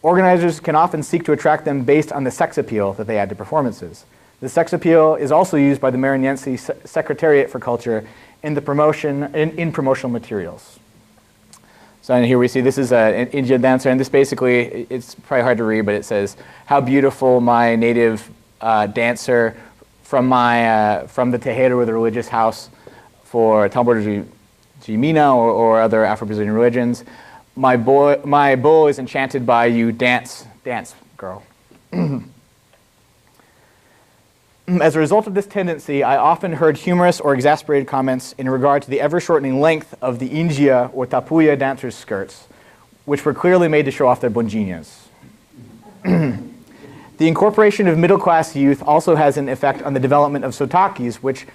Organizers can often seek to attract them based on the sex appeal that they add to performances. The sex appeal is also used by the Marignense Secretariat for Culture in the promotional materials. So here we see this is an Indian dancer, and this basically, it's probably hard to read, but it says, "How beautiful my native dancer from the Terreiro, the religious house for Tambor de Mina or other Afro-Brazilian religions. My bull is enchanted by you, dance, girl." As a result of this tendency, I often heard humorous or exasperated comments in regard to the ever-shortening length of the India or Tapuia dancers' skirts, which were clearly made to show off their bundinhas. The incorporation of middle-class youth also has an effect on the development of sotakis, which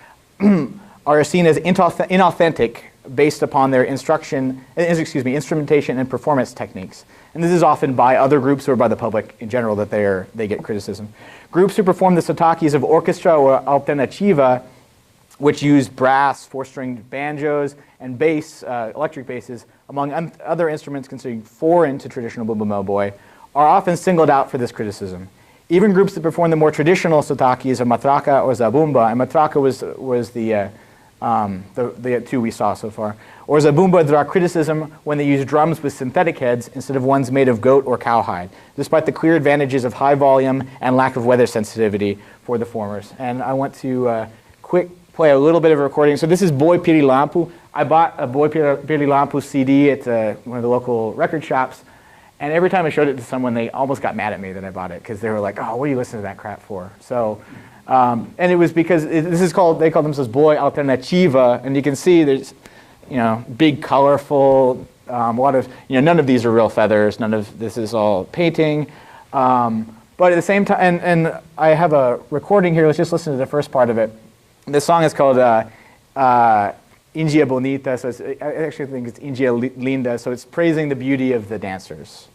are seen as inauthentic based upon their instrumentation and performance techniques. And this is often by other groups or by the public in general that they get criticism. Groups who perform the sotakis of orchestra or alternativa, which use brass, four-stringed banjos, and bass, electric basses, among other instruments considered foreign to traditional bumbo boy, are often singled out for this criticism. Even groups that perform the more traditional sotakis of matraca or zabumba, and matraca was the two we saw so far, or zabumba draw criticism when they use drums with synthetic heads instead of ones made of goat or cowhide, despite the clear advantages of high volume and lack of weather sensitivity for the formers. And I want to quick play a little bit of a recording. So this is Boy Pirilampu. I bought a Boy Pirilampu CD at one of the local record shops, and every time I showed it to someone, they almost got mad at me that I bought it, because they were like, "Oh, what are you listening to that crap for?" So. And it was because they call themselves Boy Alternativa, and you can see there's, big, colorful, a lot of, none of these are real feathers, none of this is all painting. But at the same time, and I have a recording here, let's just listen to the first part of it. This song is called India Bonita, so I actually think it's India Linda, so it's praising the beauty of the dancers.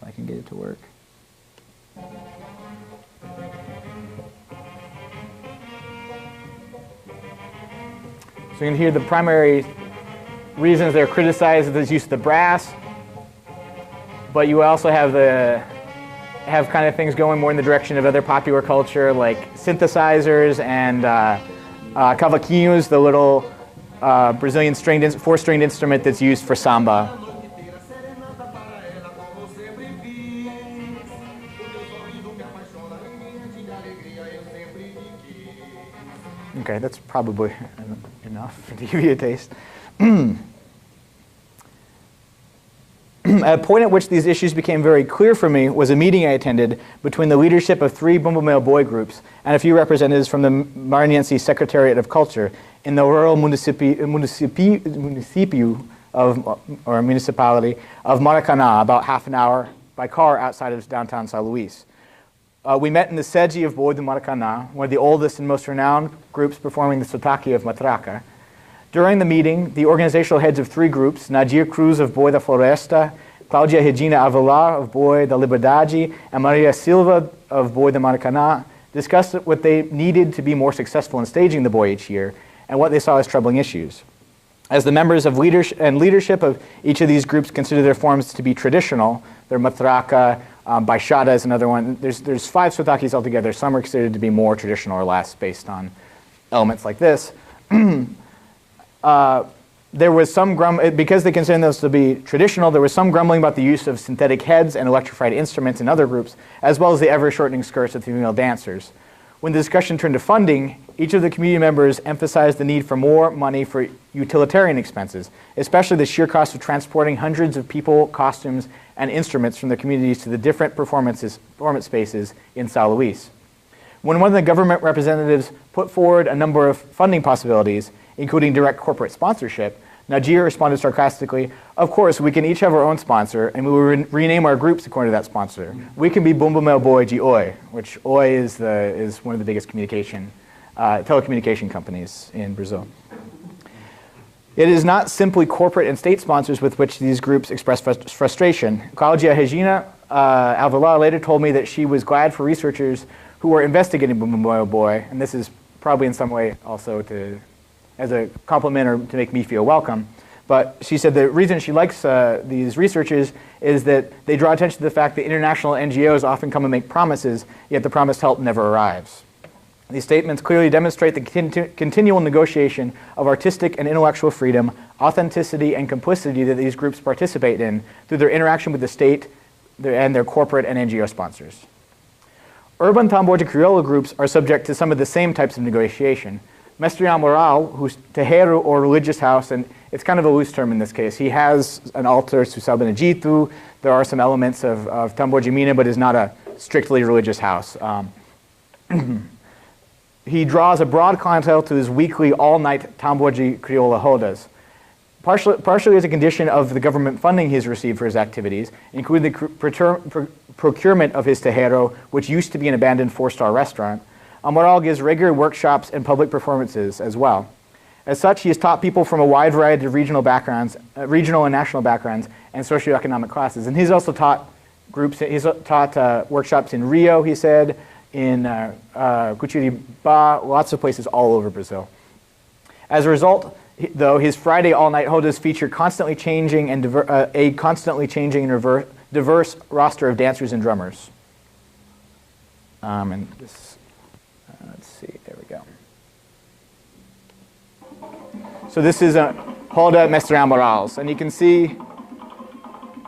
If I can get it to work. So you can hear the primary reasons they're criticized is the use of the brass, but you also have kind of things going more in the direction of other popular culture, like synthesizers and cavaquinhos, the little Brazilian four-stringed instrument that's used for samba. Okay, that's probably enough to give you a taste. A point at which these issues became very clear for me was a meeting I attended between the leadership of 3 Bumbo Male boy groups and a few representatives from the Maranhense Secretariat of Culture in the rural municipio or municipality of Maracanã, about half an hour by car outside of downtown São Luís. We met in the Sede of Boi do Maracanã, one of the oldest and most renowned groups performing the sotaque of matraca. During the meeting, the organizational heads of 3 groups, Nadir Cruz of Boi da Floresta, Cláudia Regina Avelar of Boi da Liberdade, and Maria Silva of Boi da Maracanã, discussed what they needed to be more successful in staging the boi each year and what they saw as troubling issues. As the members of leadership of each of these groups consider their forms to be traditional, their matraca, baixada is another one. There's 5 sotaques altogether. Some are considered to be more traditional or less based on elements like this. There was some because they consider those to be traditional, there was some grumbling about the use of synthetic heads and electrified instruments in other groups, as well as the ever-shortening skirts of female dancers. When the discussion turned to funding, each of the community members emphasized the need for more money for utilitarian expenses, especially the sheer cost of transporting hundreds of people, costumes, and instruments from the communities to the different performance spaces in São Luís. When one of the government representatives put forward a number of funding possibilities, including direct corporate sponsorship, Nadir responded sarcastically, "Of course, we can each have our own sponsor, and we will rename our groups according to that sponsor. We can be Bumbo Mel Boi de Oi," which Oi is one of the biggest telecommunication companies in Brazil. It is not simply corporate and state sponsors with which these groups express frustration. Cláudia Regina Alvalar later told me that she was glad for researchers who were investigating Bumbo Mel Boi, and this is probably in some way also as a compliment or to make me feel welcome, But she said the reason she likes these researches is that they draw attention to the fact that international NGOs often come and make promises, yet the promised help never arrives. These statements clearly demonstrate the continual negotiation of artistic and intellectual freedom, authenticity, and complicity that these groups participate in through their interaction with the state and their corporate and NGO sponsors. Urban Tamborja Criolla groups are subject to some of the same types of negotiation. Mestre Amaral, whose terreiro or religious house, and it's kind of a loose term in this case, he has an altar to São Benedito. There are some elements of Tamborja Mina, but is not a strictly religious house. He draws a broad clientele to his weekly all-night Tamborja Criolla rodas, partially as a condition of the government funding he's received for his activities, including the procurement of his terreiro, which used to be an abandoned 4-star restaurant. Amaral gives regular workshops and public performances as well. As such, he has taught people from a wide variety of regional backgrounds, regional and national backgrounds, and socioeconomic classes. And he's also taught workshops in Rio, he said, in Curitiba, lots of places all over Brazil. As a result, though, his Friday all-night rodas feature constantly changing and diverse roster of dancers and drummers. And this, let's see, there we go. So this is a roda Mestre Amaral's, and you can see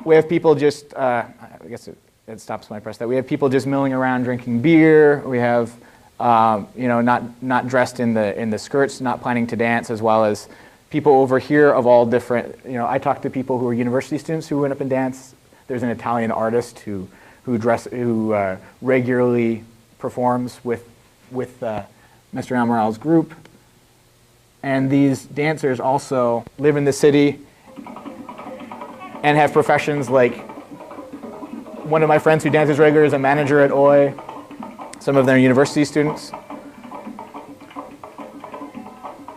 we have people just, I guess it stops when I press that. We have people just milling around drinking beer. We have, not dressed in the skirts, not planning to dance, as well as people over here of all different. I talked to people who are university students who went up and danced. There's an Italian artist who regularly performs with Mr. Amaral's group, and these dancers also live in the city and have professions like. One of my friends who dances regularly is a manager at OI. Some of them are university students.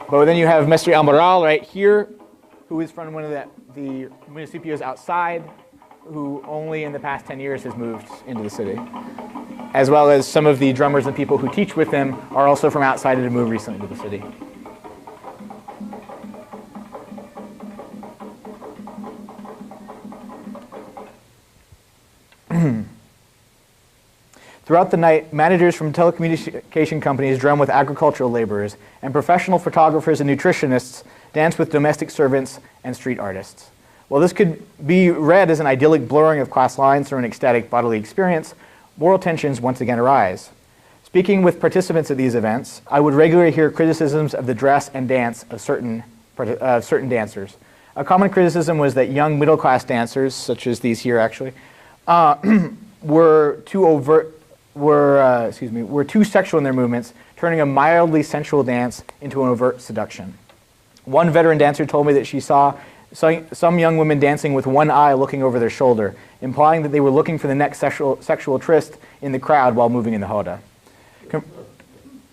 But then you have Mestre Amaral right here, who is from one of the municipios outside, who only in the past 10 years has moved into the city. As well as some of the drummers and people who teach with him are also from outside and have moved recently to the city. Throughout the night, managers from telecommunication companies drum with agricultural laborers, and professional photographers and nutritionists dance with domestic servants and street artists. While this could be read as an idyllic blurring of class lines through an ecstatic bodily experience, moral tensions once again arise. Speaking with participants at these events, I would regularly hear criticisms of the dress and dance of certain dancers. A common criticism was that young middle-class dancers, such as these here actually, were too sexual in their movements, turning a mildly sensual dance into an overt seduction. One veteran dancer told me that she saw some young women dancing with one eye looking over their shoulder, implying that they were looking for the next sexual tryst in the crowd while moving in the roda.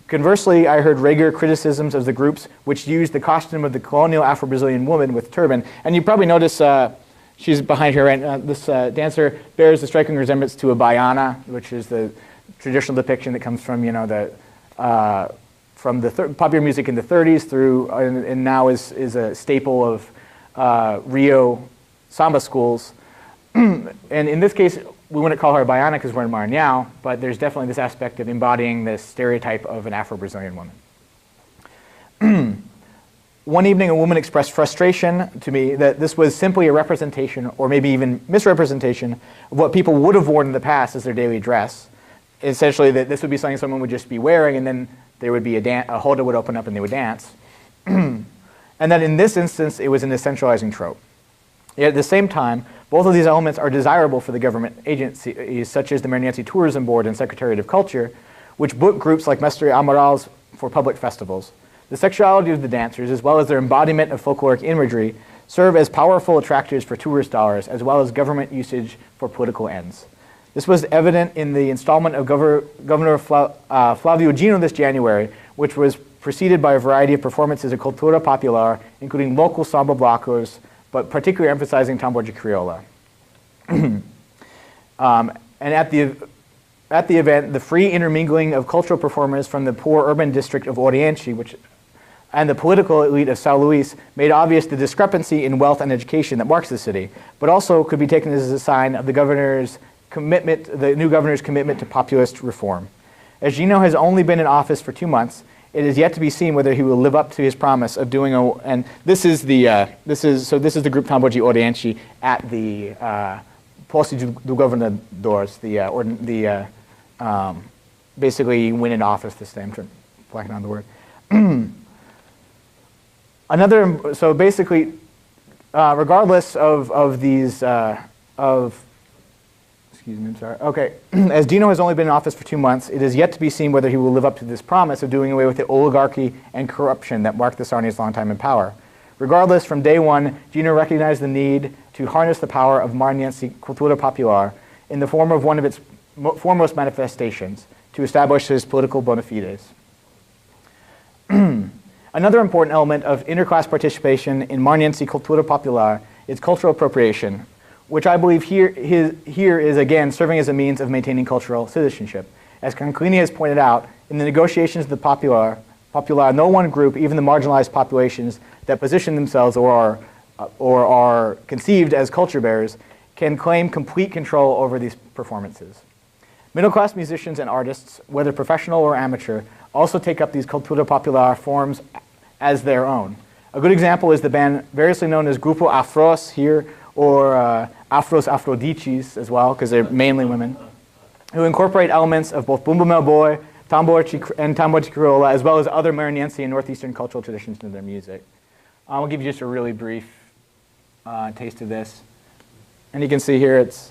Conversely, I heard regular criticisms of the groups which used the costume of the colonial Afro-Brazilian woman with turban. And you probably notice she's behind here, right? This dancer bears a striking resemblance to a baiana, which is the traditional depiction that comes from, from the popular music in the 30s through, and now is a staple of Rio samba schools. And in this case, we wouldn't call her a baiana because we're in Maranhão, but there's definitely this aspect of embodying this stereotype of an Afro-Brazilian woman. One evening, a woman expressed frustration to me that this was simply a representation, or maybe even misrepresentation, of what people would have worn in the past as their daily dress. Essentially, that this would be something someone would just be wearing, and then there would be a roda would open up and they would dance. And that in this instance, it was an essentializing trope. Yet at the same time, both of these elements are desirable for the government agencies, such as the Maranhense Tourism Board and Secretariat of Culture, which book groups like Mestre Amaral's for public festivals. The sexuality of the dancers, as well as their embodiment of folkloric imagery, serve as powerful attractors for tourist dollars, as well as government usage for political ends. This was evident in the installment of Governor Flavio Gino this January, which was preceded by a variety of performances of Cultura Popular, including local samba blocos, but particularly emphasizing Tamborja Criolla. And at the event, the free intermingling of cultural performers from the poor urban district of Oriente, which and the political elite of São Luís made obvious the discrepancy in wealth and education that marks the city, but also could be taken as a sign of the new governor's commitment to populist reform. As Gino has only been in office for 2 months, it is yet to be seen whether he will live up to his promise of doing and this is the group Tamboji Oriente at the Posse do Governadores, basically when in office this day. I'm blanking on the word. So basically, regardless of these, excuse me, I'm sorry. Okay, as Dino has only been in office for 2 months, it is yet to be seen whether he will live up to this promise of doing away with the oligarchy and corruption that marked the Sarni's long time in power. Regardless, from day one, Gino recognized the need to harness the power of Maranhense Cultura Popular in the form of one of its foremost manifestations, to establish his political bona fides. Another important element of interclass participation in Maranhense Cultura Popular is cultural appropriation, which I believe here is again serving as a means of maintaining cultural citizenship. As Conclini has pointed out, in the negotiations of the Popular, no one group, even the marginalized populations that position themselves or are conceived as culture bearers, can claim complete control over these performances. Middle-class musicians and artists, whether professional or amateur, also take up these Cultura Popular forms as their own. A good example is the band variously known as Grupo Afros here, or Afros Afrodicis as well, because they're mainly women, who incorporate elements of both Bumbo Meu Boi, Tambor and Tambor de Crioula, as well as other Maranhense and Northeastern cultural traditions into their music. I'll give you just a really brief taste of this. And you can see here it's...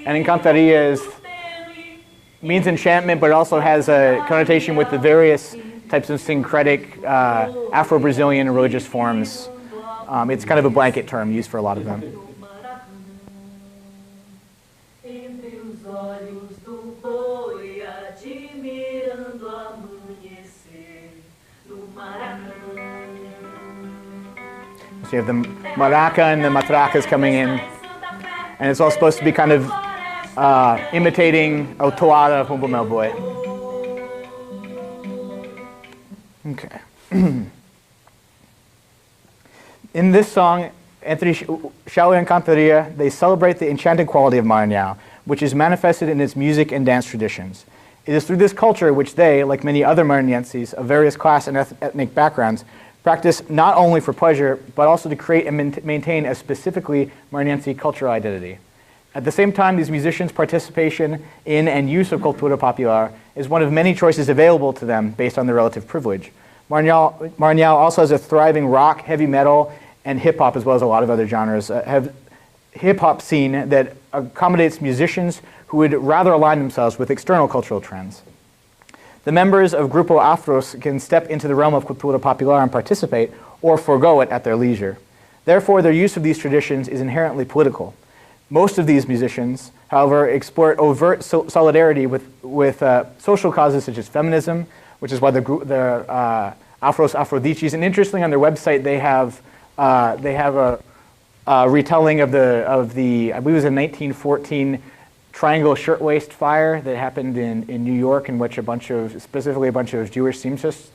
And encantaria means enchantment, but it also has a connotation with the various types of syncretic Afro-Brazilian religious forms. It's kind of a blanket term used for a lot of them. So you have the maraca and the matracas coming in, and it's all supposed to be kind of imitating a toada of Bumbo Meu Boi. Okay. In this song, Entre Chão e Encantaria, they celebrate the enchanted quality of Maranhão, which is manifested in its music and dance traditions. It is through this culture which they, like many other Maranhenses of various class and ethnic backgrounds, practice not only for pleasure, but also to create and maintain a specifically Maranhense cultural identity. At the same time, these musicians' participation in and use of Cultura Popular is one of many choices available to them based on their relative privilege. Maranhão also has a thriving rock, heavy metal, and hip-hop, as well as a lot of other genres, have hip-hop scene that accommodates musicians who would rather align themselves with external cultural trends. The members of Grupo Afros can step into the realm of Cultura Popular and participate, or forego it at their leisure. Therefore, their use of these traditions is inherently political. Most of these musicians, however, explore overt solidarity with social causes such as feminism, which is why the Afros Afrodicis, and interestingly on their website they have a retelling of the I believe it was a 1914 Triangle Shirtwaist Fire that happened in New York, in which specifically a bunch of Jewish seamstresses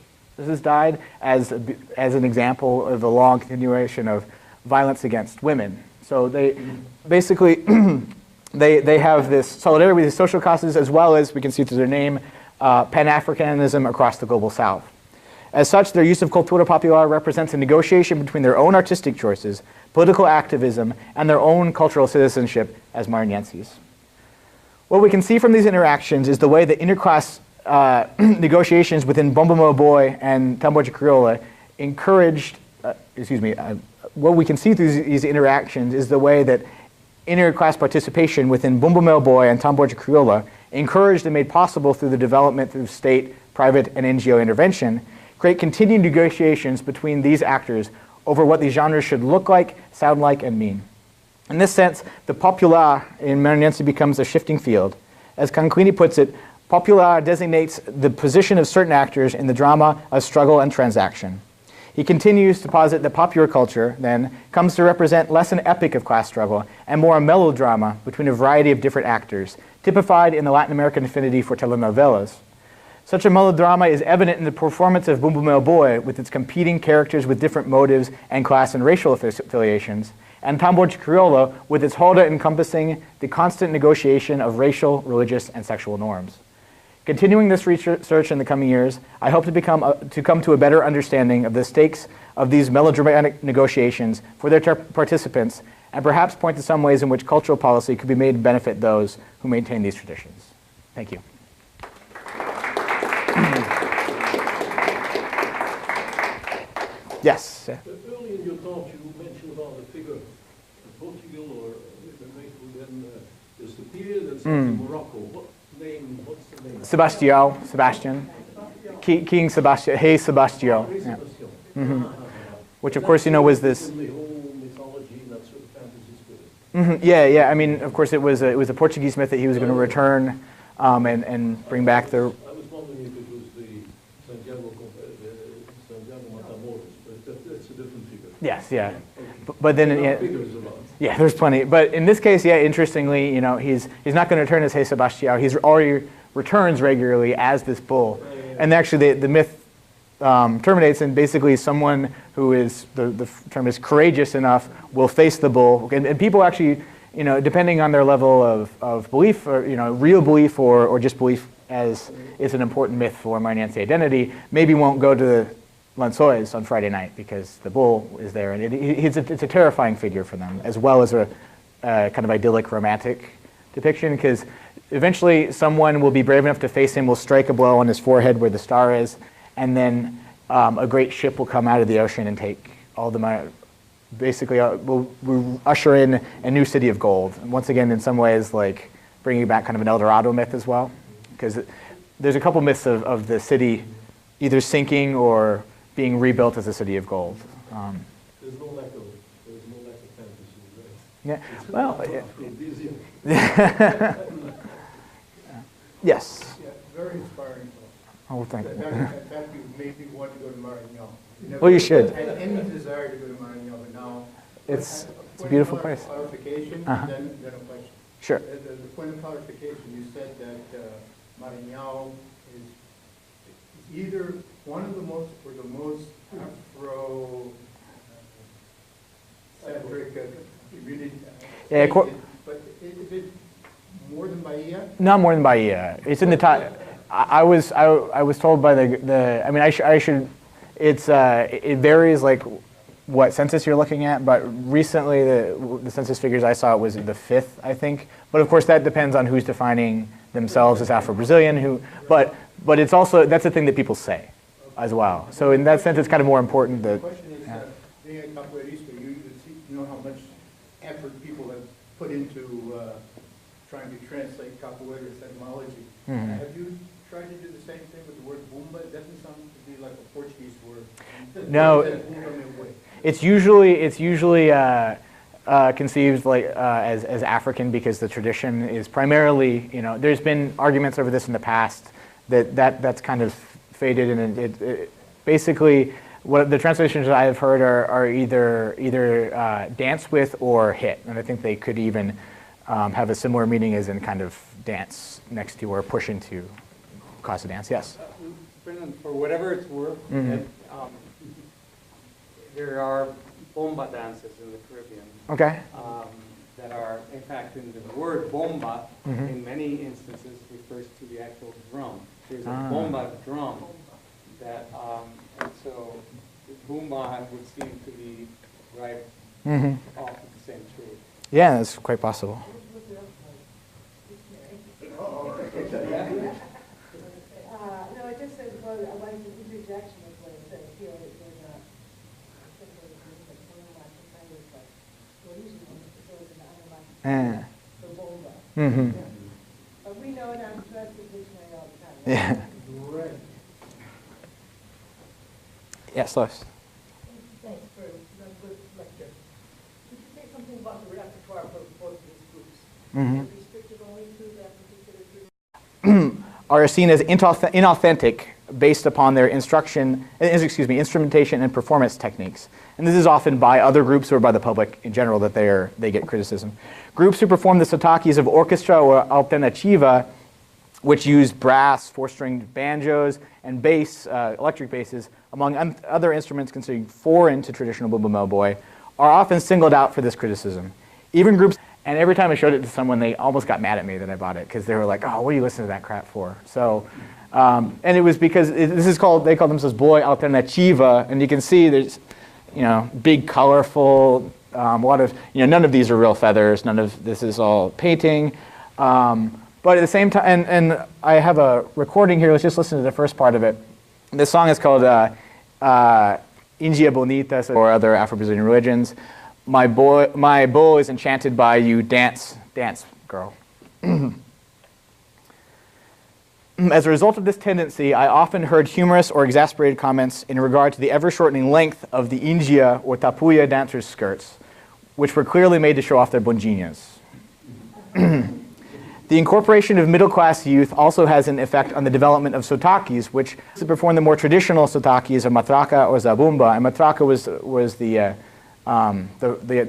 died, as an example of the long continuation of violence against women. So they basically they have this solidarity with the social causes, as well as, we can see through their name, Pan-Africanism across the global South. As such, their use of Cultura Popular represents a negotiation between their own artistic choices, political activism, and their own cultural citizenship as Maranhenses. What we can see from these interactions is the way that interclass negotiations within Bumbo Meu Boi and Tambor de Crioula encouraged, what we can see through these interactions is the way that interclass participation within Bumbo Meu Boi and Tambor de Crioula, encouraged and made possible through the development through state, private, and NGO intervention, create continued negotiations between these actors over what these genres should look like, sound like, and mean. In this sense, the popular in Maranhense becomes a shifting field. As Conclini puts it, popular designates the position of certain actors in the drama of struggle and transaction. He continues to posit that popular culture, then, comes to represent less an epic of class struggle and more a melodrama between a variety of different actors, typified in the Latin American affinity for telenovelas. Such a melodrama is evident in the performance of Bumbo Meu Boi, with its competing characters with different motives and class and racial affiliations, and Tambor de Criollo, with its holda encompassing the constant negotiation of racial, religious, and sexual norms. Continuing this research in the coming years, I hope to come to a better understanding of the stakes of these melodramatic negotiations for their participants, and perhaps point to some ways in which cultural policy could be made to benefit those who maintain these traditions. Thank you. Yes? Early in your talk, you mentioned about the figure of Portugal, or the race who then disappeared and sent to Morocco. What's the name? Sebastian. King Sebastian, Hey Sebastian. Yeah. Which, of course, you know, was this. The whole mythology and that sort of fantasy spirit. Yeah. I mean, of course, it was a Portuguese myth that he was going to return and bring back the. I was wondering if it was the Santiago Matamoros, but that's a different figure. Yes, yeah. Okay. But then, Yeah, there's plenty. But in this case, yeah, interestingly, you know, he's not going to return as Hey Sebastião. He's already returns regularly as this bull. And actually, the myth terminates, and basically someone who is, the term is courageous enough, will face the bull. And people actually, you know, depending on their level of belief, or, you know, real belief or just belief as it's an important myth for Maranhense identity, maybe won't go to the Lençóis on Friday night because the bull is there, and it's a terrifying figure for them, as well as a kind of idyllic romantic depiction, because eventually someone will be brave enough to face him, will strike a blow on his forehead where the star is, and then a great ship will come out of the ocean and take all the money. Basically, we'll usher in a new city of gold. And once again, in some ways, like bringing back kind of an El Dorado myth as well, because there's a couple myths of the city either sinking or being rebuilt as a city of gold. There's no lack of fantasy, Yeah. right? Well. Yes. Yeah, very inspiring. Oh, thank you. In fact, you made me want to go to Maranhão. Well, you should. I had any desire to go to Maranhão, but now It's a beautiful place. Clarification, Uh-huh. then a question. Sure. The point of clarification, you said that Maranhão is either one of the most or the most Afro-centric community. Yeah, But is it more than Bahia? Not more than Bahia. It's in the top. I was told by the. I mean, I should. It's it varies like what census you're looking at, but recently the census figures I saw, it was the 5th, I think. But of course that depends on who's defining themselves as Afro-Brazilian. But it's also, that's the thing that people say as well. So in that sense, it's kind of more important that. The question is, being a capoeirista, you know how much effort people have put into trying to translate capoeira etymology. Mm-hmm. Have you tried to do the same thing with the word bumba? It doesn't sound to be like a Portuguese word. No. It's usually conceived like as African, because the tradition is primarily, you know, there's been arguments over this in the past that's kind of faded, and it basically what the translations that I have heard are either dance with or hit, and I think they could even have a similar meaning as in kind of dance next to or push into cause a dance. Yes. Brendan, for whatever it's worth, Mm-hmm. there are bomba dances in the Caribbean. Okay. That are, in fact, in the word bomba, Mm-hmm. in many instances refers to the actual drum. There's a bomba drum that, and so the bomba would seem to be right Mm-hmm. off of the same tree. Yeah, that's quite possible. No, it just says, well, I like the interjection of what it says here. There's a, the bomba. Mm-hmm. But we know in our translation dictionary all the time. Yeah. Right. Yes, Lois. Thanks for a good lecture. Could you say something about the repertoire for both these groups? Mm-hmm. Restricted only to that particular group? Are seen as inauthentic based upon their instrumentation and performance techniques. And this is often by other groups or by the public in general that they get criticism. Groups who perform the sotakis of orchestra or alternativa, which use brass, four-stringed banjos, and bass, electric basses, among other instruments considered foreign to traditional bumbo-malboy, are often singled out for this criticism. Even groups, and every time I showed it to someone, they almost got mad at me that I bought it, because they were like, oh, what are you listening to that crap for? So, and it was because they call themselves boy alternativa, and you can see there's, big, colorful, a lot of, none of these are real feathers, none of this is all painting. But at the same time, and I have a recording here, let's just listen to the first part of it. This song is called India Bonita, or other Afro-Brazilian religions. My bow is enchanted by you, dance, girl. As a result of this tendency, I often heard humorous or exasperated comments in regard to the ever-shortening length of the India or tapuya dancers' skirts, which were clearly made to show off their bundinhas. The incorporation of middle-class youth also has an effect on the development of sotakis, which perform the more traditional sotakis of matraca or zabumba, and matraca was the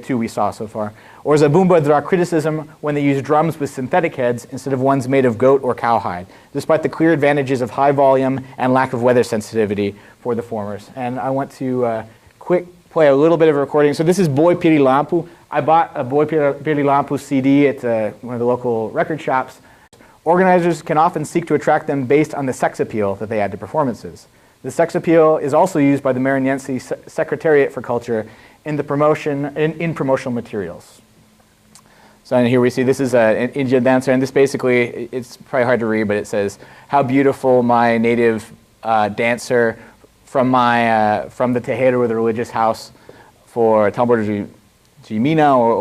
two we saw so far. Or zabumba draw criticism when they use drums with synthetic heads instead of ones made of goat or cowhide, despite the clear advantages of high volume and lack of weather sensitivity for the formers. And I want to play a little bit of a recording. So this is Boy Pirilampu. I bought a Boy Pirilampu CD at one of the local record shops. Organizers can often seek to attract them based on the sex appeal that they add to performances. The sex appeal is also used by the Maranhense Secretariat for Culture in promotional materials. So here we see this is an Indian dancer, and this basically, it's probably hard to read, but it says, "How beautiful my native dancer from the Terreiro, or the religious house, for Tambor de Mina," or